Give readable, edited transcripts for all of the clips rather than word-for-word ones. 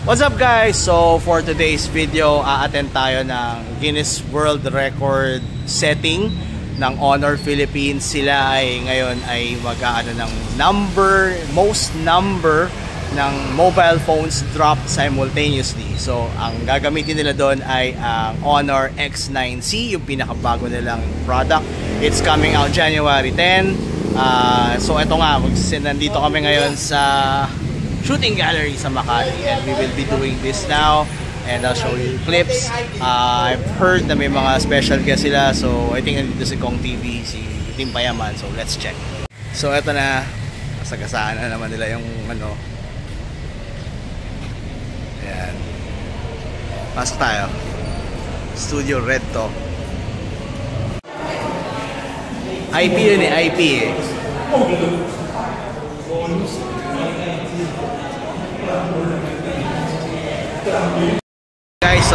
What's up guys? So for today's video, a-attend tayo ng Guinness World Record setting ng Honor Philippines. Sila ay ngayon ay mag-aano ng most number ng mobile phones dropped simultaneously. So ang gagamitin nila doon ay ang Honor X9C, yung pinakabago nilang product. It's coming out January 10. So eto nga, nandito kami ngayon sa shooting gallery sa Makati, and we will be doing this now and I'll show you clips. I've heard na may mga special guests sila, so I think nandito si Kong TV, si Tim Payaman, so let's check. So eto na, kasagasaan na naman nila yung ano. Ayan, pasok tayo. Studio Red to. IP yun eh, IP eh. Guys, so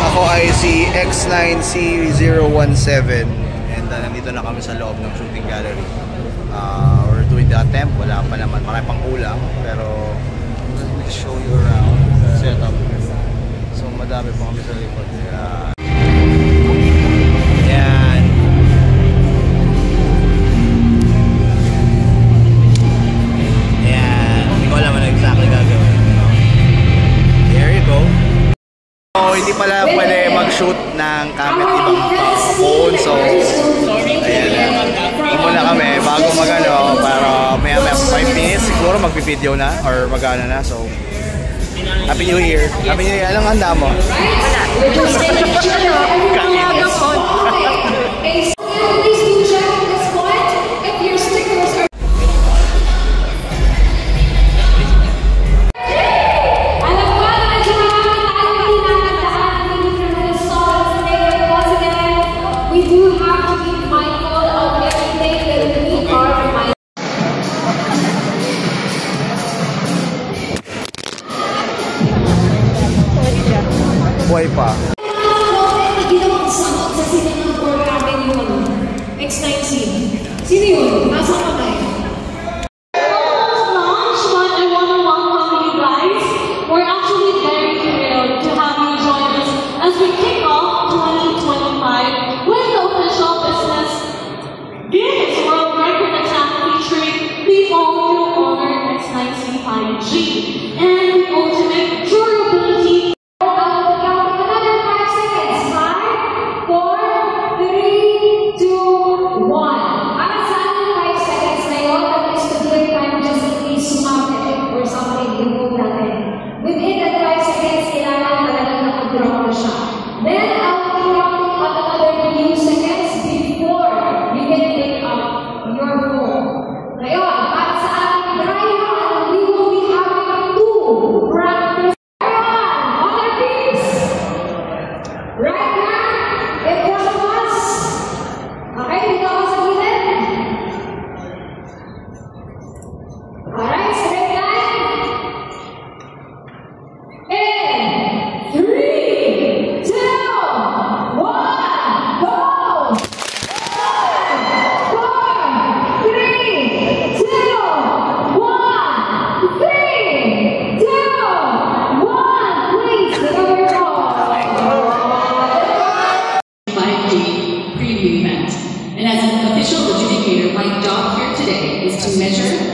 ako ay si X9C017 and nandito na kami sa loob ng shooting gallery. We're doing the attempt, wala pa naman, marami pang kulang, pero let me show you around setup. So madami pa kami sa likod. Yan. Yan. Hindi ko alam ano exactly gagawin. There you go. So, hindi pala pwede mag-shoot ng gamit ibang phone. So, ayan. Muna kami bago mag-ano, para maya 5 minutes siguro mag-video na or mag-ano na. So, Happy New Year. Happy New Year. Anong handa mo? Buhay pa. X9C. Sino yun? Nasa ka tayo? Launch, but I want to welcome you guys. We're actually very thrilled to have you join us as we kick off 2025 with the official business Guinness World Record attempt featuring the all-new Honor X9C 5G and ultimate durability.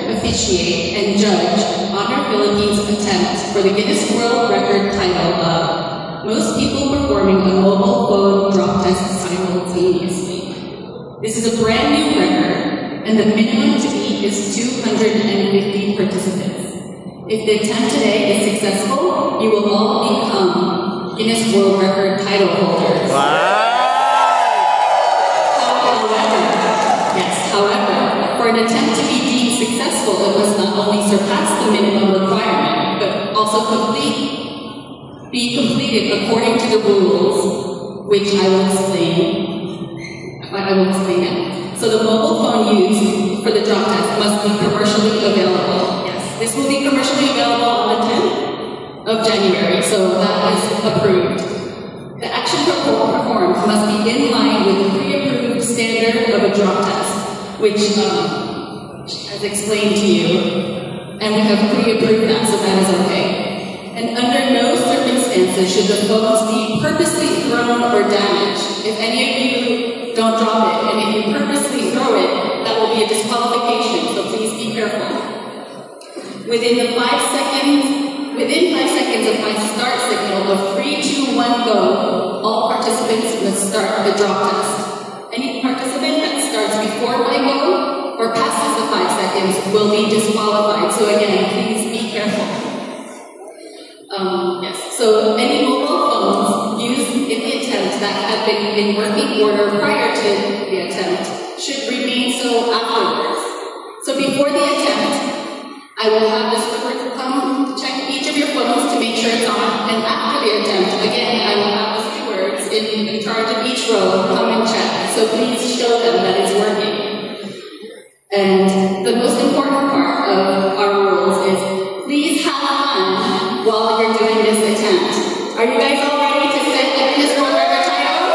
Officiate and judge Honor Philippines' attempt for the Guinness World Record title of most people performing a mobile phone drop test simultaneously. This is a brand new record, and the minimum to beat is 250 participants. If the attempt today is successful, you will all become Guinness World Record title holders. Wow! However, for an attempt to be deemed successful, it must not only surpass the minimum requirement, but also be completed according to the rules, which I will explain now. So the mobile phone used for the drop test must be commercially available. Yes, this will be commercially available on the 10th of January, so that is approved. The action performed must be in line with the pre-approved standard of a drop test, which as explained to you, and we have pre-approved that, so that is okay. And under circumstances should the phones be purposely thrown or damaged. If any of you don't drop it, and if you purposely throw it, that will be a disqualification, so please be careful. Within 5 seconds of my start signal of 3, 2, 1, go, all participants must start the drop test. Any participant that starts before my go or passes the 5 seconds will be disqualified. So again, please be careful. Yes. So any mobile phones used in the attempt that have been in working order prior to the attempt should remain so afterwards. So before the attempt, I will have the stewards come check each of your phones to make sure it's on, and after the attempt, again, I will have the stewards in charge of each row come and check. So please show them that it's working. And the most important part of our rules is please have fun while you're doing this attempt. Are you guys all ready to set the Guinness World Record title?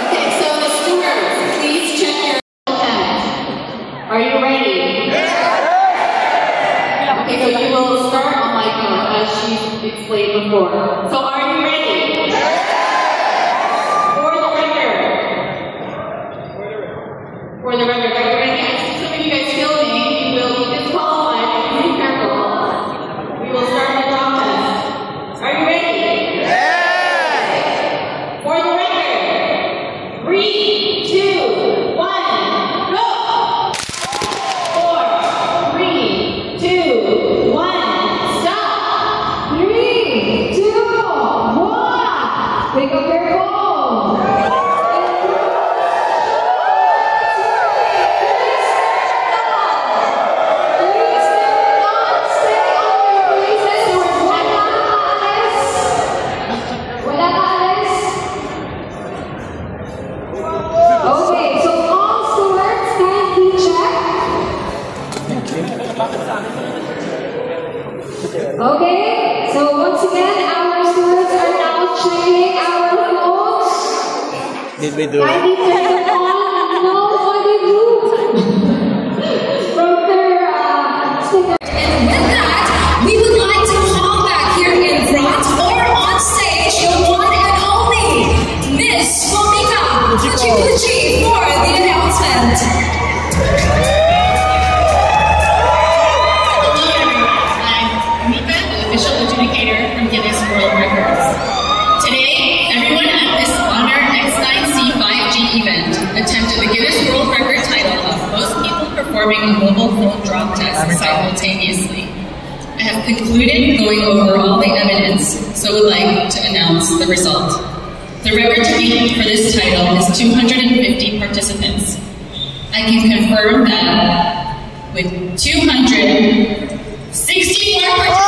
Okay, so the stewards, please check your attempt. Are you ready? Okay, so you will start on my count as she explained before. So are you ready? For the record. For the record, are you ready? I see some of you guys filming. You will be disqualified. Be careful. We will start the drop test. Are you ready? Yeah! For the record. 3, 2, 1, go! 4, 3, 2, 1, stop! 3, 2, 1. Pick up your phone. Okay, so once again, our stewards are now checking our phones. Did we do it? I need to turn on nobody move from their sticker. And with that, we would like to call back here in front or on stage the one and only Miss Momika Fuchiguchi for the announcement. From Guinness World Records. Today, everyone at this Honor X9C5G event attempted the Guinness World Record title of most people performing a mobile phone drop test simultaneously. I have concluded going over all the evidence, so would like to announce the result. The record to beat for this title is 250 participants. I can confirm that with 264 participants,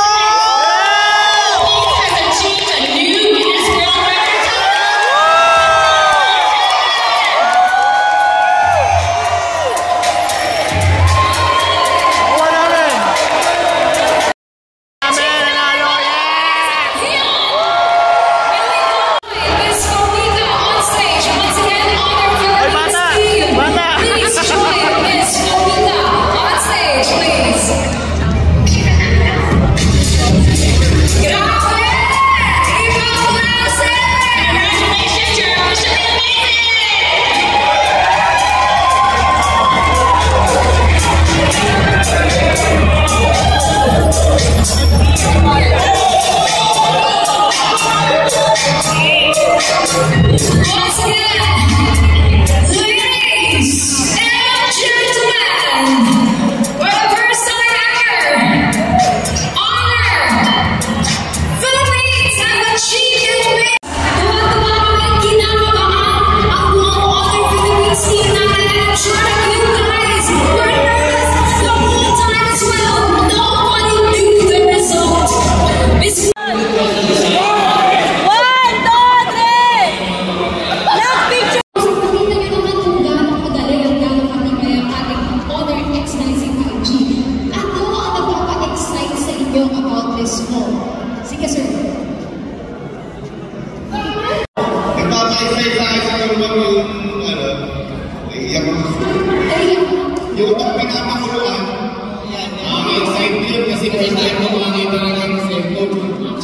Yung pinapakuluan, excited yun kasi first time ko makakita ng cellphone.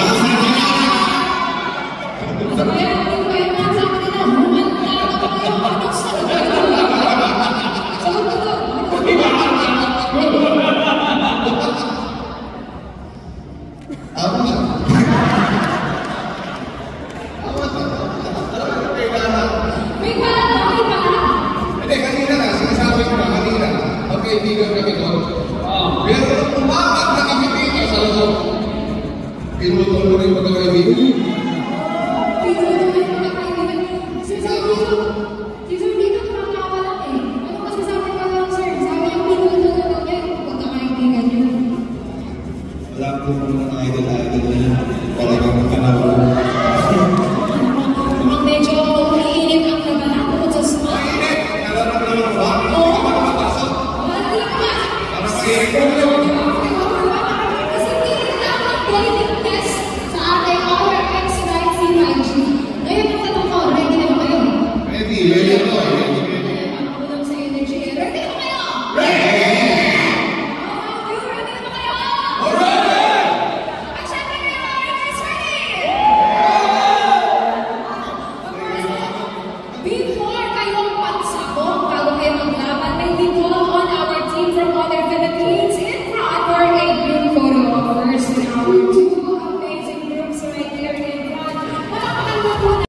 Sa